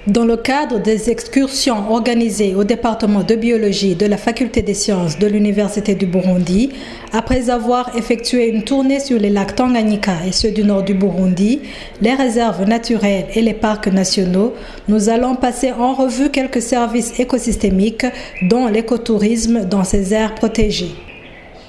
Dans le cadre des excursions organisées au département de biologie de la faculté des sciences de l'Université du Burundi, après avoir effectué une tournée sur les lacs Tanganyika et ceux du nord du Burundi, les réserves naturelles et les parcs nationaux, nous allons passer en revue quelques services écosystémiques, dont l'écotourisme dans ces aires protégées.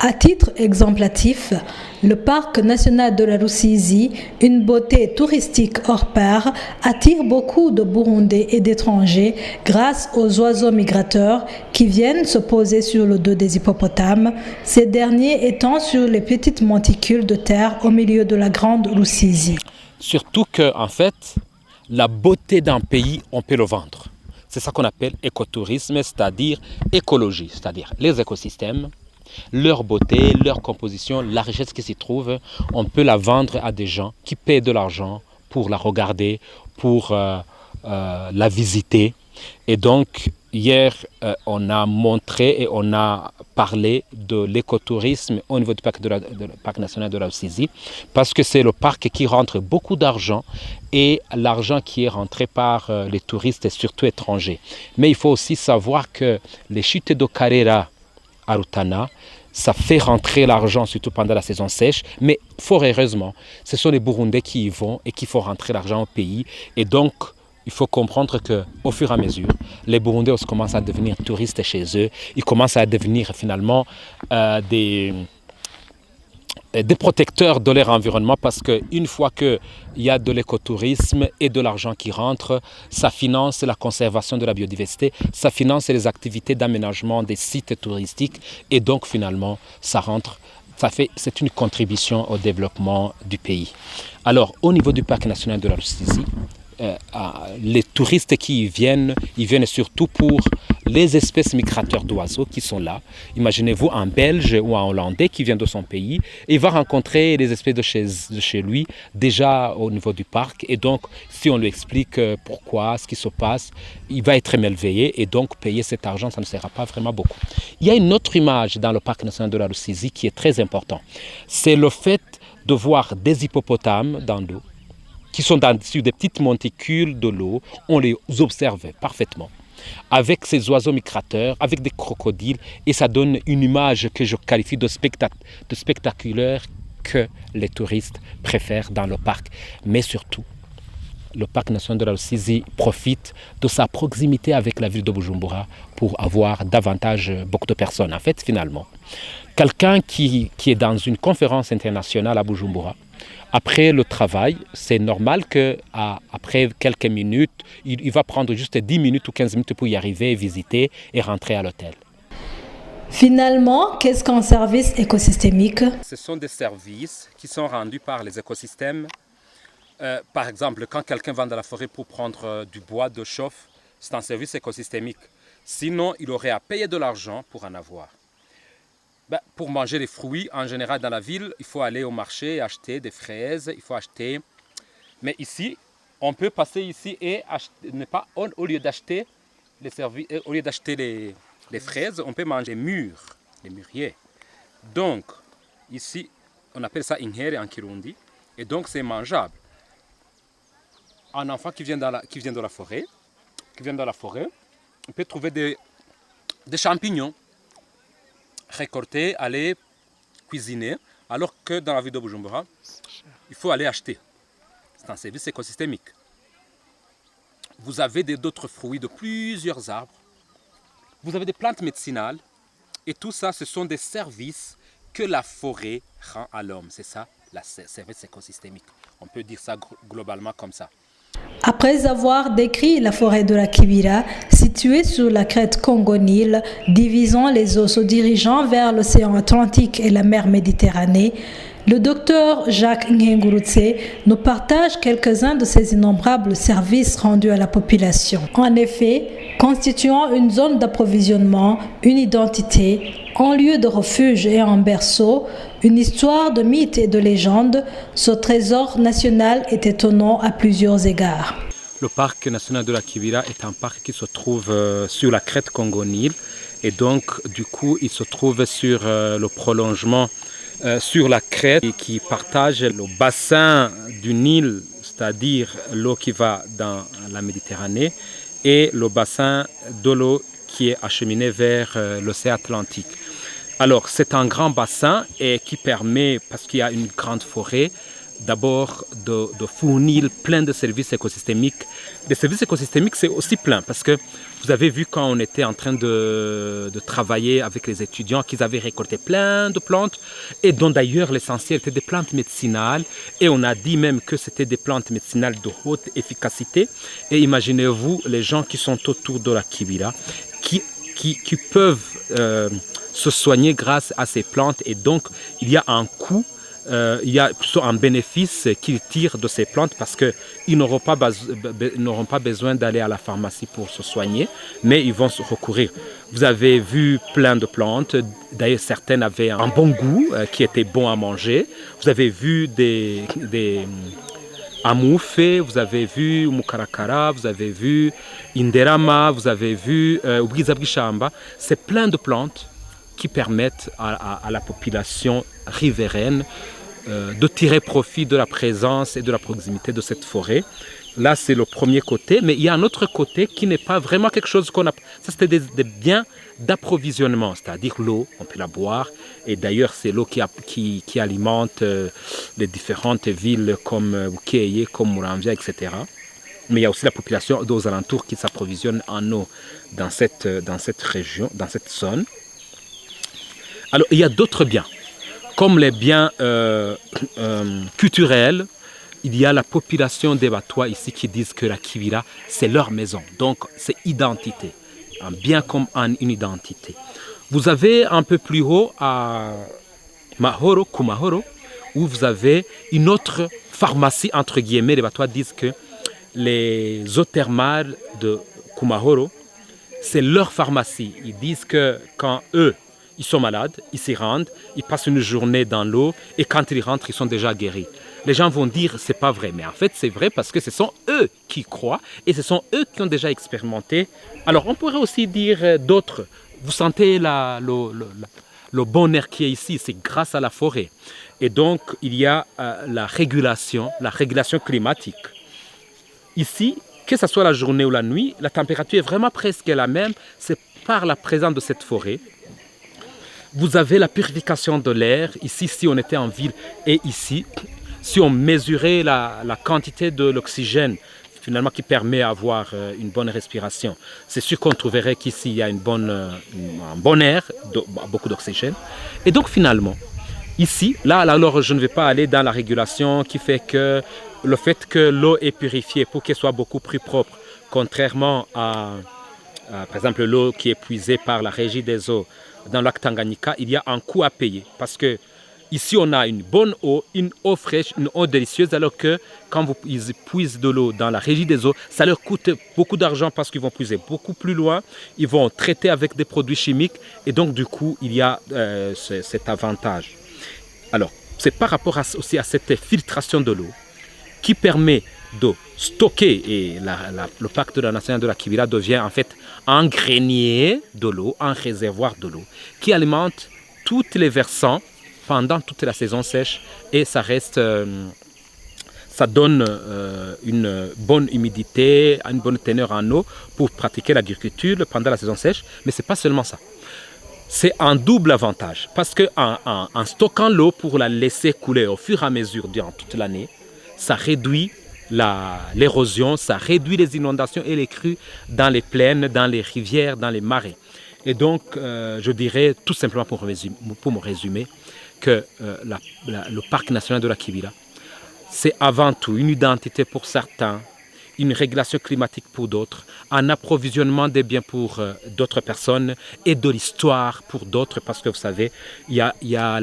À titre exemplatif, le parc national de la Rusizi, une beauté touristique hors pair, attire beaucoup de Burundais et d'étrangers grâce aux oiseaux migrateurs qui viennent se poser sur le dos des hippopotames, ces derniers étant sur les petites monticules de terre au milieu de la grande Rusizi. Surtout que, en fait, la beauté d'un pays, on peut le vendre. C'est ça qu'on appelle écotourisme, c'est-à-dire écologie, c'est-à-dire les écosystèmes. Leur beauté, leur composition, la richesse qui s'y trouve, on peut la vendre à des gens qui paient de l'argent pour la regarder, pour la visiter. Et donc, hier, on a montré et on a parlé de l'écotourisme au niveau du parc national de la Rusizi, parce que c'est le parc qui rentre beaucoup d'argent et l'argent qui est rentré par les touristes et surtout étrangers. Mais il faut aussi savoir que les chutes de Karera à Rutana, ça fait rentrer l'argent, surtout pendant la saison sèche, mais fort heureusement, ce sont les Burundais qui y vont et qui font rentrer l'argent au pays. Et donc, il faut comprendre qu'au fur et à mesure, les Burundais commencent à devenir touristes chez eux, ils commencent à devenir finalement des protecteurs de leur environnement, parce qu'une fois qu'il y a de l'écotourisme et de l'argent qui rentre, ça finance la conservation de la biodiversité, ça finance les activités d'aménagement des sites touristiques et donc finalement c'est une contribution au développement du pays. Alors au niveau du parc national de la Rusizi, les touristes qui y viennent, ils viennent surtout pour les espèces migrateurs d'oiseaux qui sont là. Imaginez-vous un Belge ou un Hollandais qui vient de son pays et il va rencontrer les espèces de chez lui déjà au niveau du parc. Et donc, si on lui explique pourquoi, ce qui se passe, il va être émerveillé et donc payer cet argent, ça ne sera pas vraiment beaucoup. Il y a une autre image dans le parc national de la Rusizi qui est très importante. C'est le fait de voir des hippopotames dans l'eau qui sont sur des petites monticules de l'eau, on les observe parfaitement, avec ces oiseaux migrateurs, avec des crocodiles, et ça donne une image que je qualifie de spectaculaire que les touristes préfèrent dans le parc. Mais surtout, le parc national de la Rusizi profite de sa proximité avec la ville de Bujumbura pour avoir beaucoup de personnes. En fait, finalement, quelqu'un qui est dans une conférence internationale à Bujumbura, après le travail, c'est normal qu'après quelques minutes, il va prendre juste 10 minutes ou 15 minutes pour y arriver, visiter et rentrer à l'hôtel. Finalement, qu'est-ce qu'un service écosystémique? Ce sont des services qui sont rendus par les écosystèmes. Par exemple, quand quelqu'un va dans la forêt pour prendre du bois de chauffe, c'est un service écosystémique. Sinon, il aurait à payer de l'argent pour en avoir. Pour manger les fruits, en général dans la ville, il faut aller au marché et acheter des fraises, il faut acheter. Mais ici, on peut passer ici et acheter, au lieu d'acheter les fraises, on peut manger les mûriers. Donc, ici, on appelle ça inhere en Kirundi, et donc c'est mangeable. Un enfant qui vient de la forêt, on peut trouver des champignons, récolter, aller cuisiner, alors que dans la ville de Bujumbura, il faut aller acheter. C'est un service écosystémique. Vous avez d'autres fruits de plusieurs arbres, vous avez des plantes médicinales, et tout ça, ce sont des services que la forêt rend à l'homme. C'est ça, le service écosystémique. On peut dire ça globalement comme ça. Après avoir décrit la forêt de la Kibira, située sur la crête Congo-Nil, divisant les eaux se dirigeant vers l'océan Atlantique et la mer Méditerranée, le docteur Jacques Ngengurutse nous partage quelques-uns de ces innombrables services rendus à la population. En effet, constituant une zone d'approvisionnement, une identité, un lieu de refuge et un berceau, une histoire de mythes et de légendes, ce trésor national est étonnant à plusieurs égards. Le parc national de la Kibira est un parc qui se trouve sur la crête Congo-Nil et donc du coup il se trouve sur le prolongement sur la crête qui partage le bassin du Nil, c'est-à-dire l'eau qui va dans la Méditerranée, et le bassin de l'eau qui est acheminé vers l'océan Atlantique. Alors, c'est un grand bassin et qui permet, parce qu'il y a une grande forêt, d'abord de fournir plein de services écosystémiques. Les services écosystémiques, c'est aussi plein, parce que vous avez vu quand on était en train de travailler avec les étudiants qu'ils avaient récolté plein de plantes, et dont d'ailleurs l'essentiel était des plantes médicinales, et on a dit même que c'était des plantes médicinales de haute efficacité. Et imaginez-vous les gens qui sont autour de la Kibira, qui peuvent se soigner grâce à ces plantes, et donc il y a un coût, il y a plutôt un bénéfice qu'ils tirent de ces plantes, parce qu'ils n'auront pas besoin d'aller à la pharmacie pour se soigner, mais ils vont se recourir. Vous avez vu plein de plantes, d'ailleurs certaines avaient un bon goût, qui était bon à manger. Vous avez vu des Amoufe, vous avez vu Mukarakara, vous avez vu Inderama, vous avez vu Ubwiza bw'Ishamba. C'est plein de plantes qui permettent à la population riveraine de tirer profit de la présence et de la proximité de cette forêt. Là, c'est le premier côté, mais il y a un autre côté qui n'est pas vraiment quelque chose qu'on a... Ça, c'était des biens d'approvisionnement, c'est-à-dire l'eau, on peut la boire, et d'ailleurs, c'est l'eau qui alimente les différentes villes comme Bukeye, comme Muramvya, etc. Mais il y a aussi la population aux alentours qui s'approvisionne en eau dans cette région, dans cette zone. Alors, il y a d'autres biens, comme les biens culturels. Il y a la population des Batois ici qui disent que la Kibira, c'est leur maison. Donc, c'est identité, un bien comme une identité. Vous avez un peu plus haut à Mahoro, Kumahoro, où vous avez une autre pharmacie, entre guillemets. Les Batois disent que les eaux thermales de Kumahoro, c'est leur pharmacie. Ils disent que quand eux, ils sont malades, ils s'y rendent, ils passent une journée dans l'eau, et quand ils rentrent, ils sont déjà guéris. Les gens vont dire c'est pas vrai, mais en fait c'est vrai, parce que ce sont eux qui croient, et ce sont eux qui ont déjà expérimenté. Alors on pourrait aussi dire d'autres. Vous sentez le bon air qui est ici, c'est grâce à la forêt. Et donc il y a la régulation climatique. Ici, que ce soit la journée ou la nuit, la température est vraiment presque la même. C'est par la présence de cette forêt. Vous avez la purification de l'air. Ici, si on était en ville, et ici, si on mesurait la quantité de l'oxygène finalement qui permet d'avoir une bonne respiration, c'est sûr qu'on trouverait qu'ici il y a un bon air, beaucoup d'oxygène. Et donc finalement, ici, là, alors je ne vais pas aller dans la régulation qui fait que le fait que l'eau est purifiée pour qu'elle soit beaucoup plus propre, contrairement à par exemple l'eau qui est puisée par la régie des eaux dans le lac Tanganyika, il y a un coût à payer, parce que ici on a une bonne eau, une eau fraîche, une eau délicieuse, alors que quand ils puisent de l'eau dans la régie des eaux, ça leur coûte beaucoup d'argent, parce qu'ils vont puiser beaucoup plus loin, ils vont traiter avec des produits chimiques, et donc du coup il y a cet avantage. Alors c'est par rapport aussi à cette filtration de l'eau qui permet de stocker, et le parc de la nation de la Kibira devient en fait un grenier de l'eau, un réservoir de l'eau qui alimente tous les versants pendant toute la saison sèche, et ça donne une bonne humidité, une bonne teneur en eau pour pratiquer l'agriculture pendant la saison sèche. Mais ce n'est pas seulement ça. C'est un double avantage, parce qu'en stockant l'eau pour la laisser couler au fur et à mesure durant toute l'année, ça réduit l'érosion, ça réduit les inondations et les crues dans les plaines, dans les rivières, dans les marais. Et donc, je dirais tout simplement pour me résumer, que le parc national de la Kibira, c'est avant tout une identité pour certains, une régulation climatique pour d'autres, un approvisionnement des biens pour d'autres personnes, et de l'histoire pour d'autres, parce que vous savez, il y a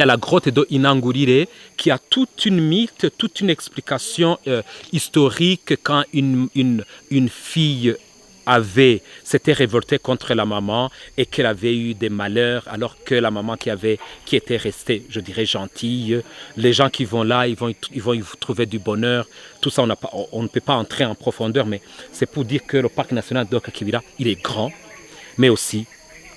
la grotte de Inangurire qui a toute une mythe, toute une explication historique quand une fille s'était révoltée contre la maman et qu'elle avait eu des malheurs, alors que la maman qui était restée, je dirais, gentille. Les gens qui vont là, ils vont y trouver du bonheur. Tout ça, on ne peut pas entrer en profondeur, mais c'est pour dire que le parc national de Kibira, il est grand, mais aussi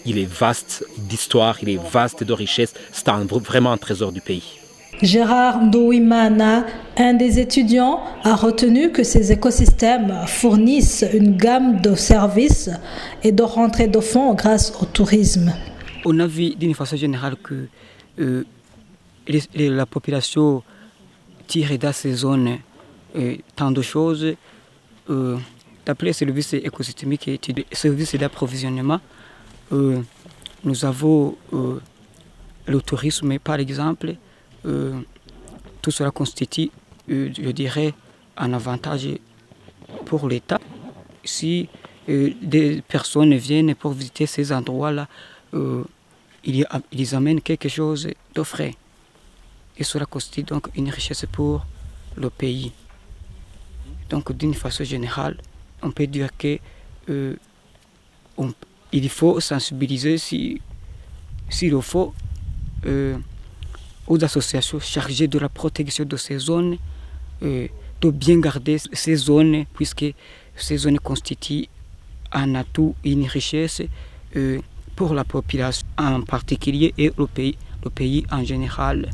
il est vaste d'histoire, il est vaste de richesse. C'est vraiment un trésor du pays. Gérard Ndouimana, un des étudiants, a retenu que ces écosystèmes fournissent une gamme de services et de rentrées de fonds grâce au tourisme. On a vu d'une façon générale que la population tire dans ces zones tant de choses. D'après le service écosystémique et le service d'approvisionnement, nous avons le tourisme par exemple. Tout cela constitue, je dirais, un avantage pour l'État. Si des personnes viennent pour visiter ces endroits-là, ils amènent quelque chose de frais. Et cela constitue donc une richesse pour le pays. Donc d'une façon générale, on peut dire que il faut sensibiliser s'il le faut aux associations chargées de la protection de ces zones, de bien garder ces zones, puisque ces zones constituent un atout et une richesse pour la population en particulier et le pays en général.